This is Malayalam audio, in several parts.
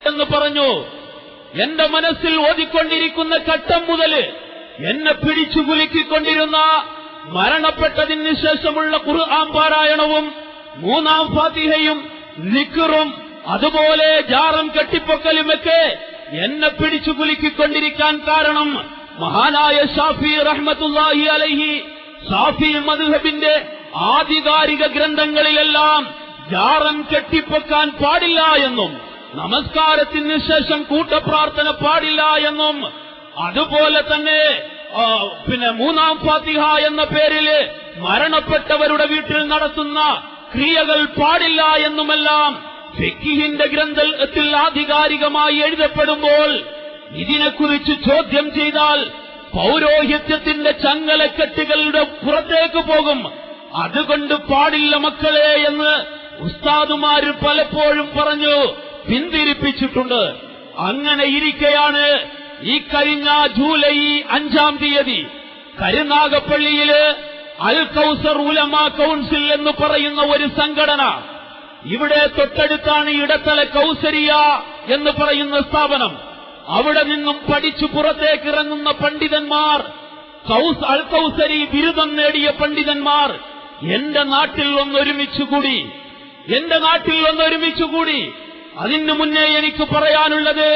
എന്ന് പറഞ്ഞു. എന്റെ മനസ്സിൽ ഓതിക്കൊണ്ടിരിക്കുന്ന ഘട്ടം മുതൽ എന്നെ പിടിച്ചു കുലുക്കിക്കൊണ്ടിരുന്ന മരണപ്പെട്ടതിന് ശേഷമുള്ള ഖുർആൻ പാരായണവും 3-ാം ഫാത്തിഹയും ദിക്റും അതുപോലെ ജാറം കെട്ടിപ്പൊക്കലുമൊക്കെ എന്നെ പിടിച്ചു കുലുക്കിക്കൊണ്ടിരിക്കാൻ കാരണം മഹാനായ ഷാഫി റഹ്മത്തുള്ളാഹി അലൈഹി ഷാഫി മദ്ഹബിന്റെ ആധികാരിക ഗ്രന്ഥങ്ങളിലെല്ലാം ജാറം കെട്ടിപ്പൊക്കാൻ പാടില്ല എന്നും നമസ്കാരത്തിന് ശേഷം കൂട്ടപ്രാർത്ഥന പാടില്ല എന്നും അതുപോലെ തന്നെ 3-ാം ഫാത്തിഹ എന്ന പേരില് മരണപ്പെട്ടവരുടെ വീട്ടിൽ നടത്തുന്ന ക്രിയകൾ പാടില്ല എന്നുമെല്ലാം ഫിഖ്ഹിന്റെ ഗ്രന്ഥത്തിൽ ആധികാരികമായി എഴുതപ്പെടുമ്പോൾ ഇതിനെക്കുറിച്ച് ചോദ്യം ചെയ്താൽ പൗരോഹിത്യത്തിന്റെ ചങ്ങലക്കെട്ടുകളുടെ പുറത്തേക്ക് പോകും. അതുകൊണ്ട് പാടില്ല മക്കളെ എന്ന് ഉസ്താദുമാര് പലപ്പോഴും പറഞ്ഞു പിന്തിരിപ്പിച്ചിട്ടുണ്ട്. അങ്ങനെ ഇരിക്കെയാണ് ഈ കഴിഞ്ഞ ജൂലൈ 5-ാം തീയതി കരുനാഗപ്പള്ളിയില് അൽ കൗസർ ഉലമാ കൗൺസിൽ എന്ന് പറയുന്ന ഒരു സംഘടന, ഇവിടെ തൊട്ടടുത്താണ് ഇടത്തല കൗസരിയ എന്ന് പറയുന്ന സ്ഥാപനം, അവിടെ നിന്നും പഠിച്ചു പുറത്തേക്ക് ഇറങ്ങുന്ന പണ്ഡിതന്മാർ, അൽ കൗസരി ബിരുദം നേടിയ പണ്ഡിതന്മാർ എന്റെ നാട്ടിൽ ഒന്നൊരുമിച്ചുകൂടി. അതിനു മുന്നേ എനിക്ക് പറയാനുള്ളത്,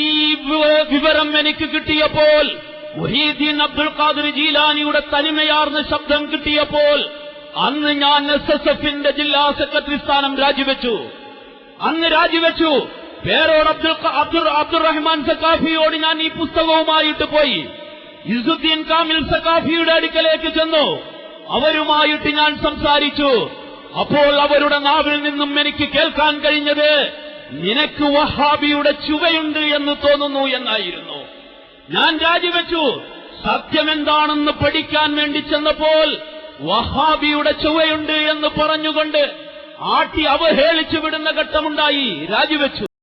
ഈ വിവരം എനിക്ക് കിട്ടിയപ്പോൾ, മുഹീദ്ദീൻ അബ്ദുൽ ഖാദിർ ജീലാനിയുടെ തനിമയാർന്ന ശബ്ദം കിട്ടിയപ്പോൾ അന്ന് ഞാൻ SSF-ന്റെ ജില്ലാ സെക്രട്ടറി സ്ഥാനം രാജിവെച്ചു. പേരോട് അബ്ദുറഹ്മാൻ സഖാഫിയോട് ഞാൻ ഈ പുസ്തകവുമായിട്ട് പോയി. ഇസുദ്ദീൻ കാമിൽ സഖാഫിയുടെ അടുക്കലേക്ക് ചെന്നു. അവരുമായിട്ട് ഞാൻ സംസാരിച്ചു. അപ്പോൾ അവരുടെ നാവിൽ നിന്നും എനിക്ക് കേൾക്കാൻ കഴിഞ്ഞത്, നിനക്ക് വഹാബിയുടെ ചുവയുണ്ട് എന്ന് തോന്നുന്നു എന്നായിരുന്നു. ഞാൻ രാജിവെച്ചു. സത്യമെന്താണെന്ന് പഠിക്കാൻ വേണ്ടി ചെന്നപ്പോൾ വഹാബിയുടെ ചുവയുണ്ട് എന്ന് പറഞ്ഞുകൊണ്ട് ആട്ടി അവഹേളിച്ചു വിടുന്ന ഘട്ടമുണ്ടായി. രാജിവെച്ചു.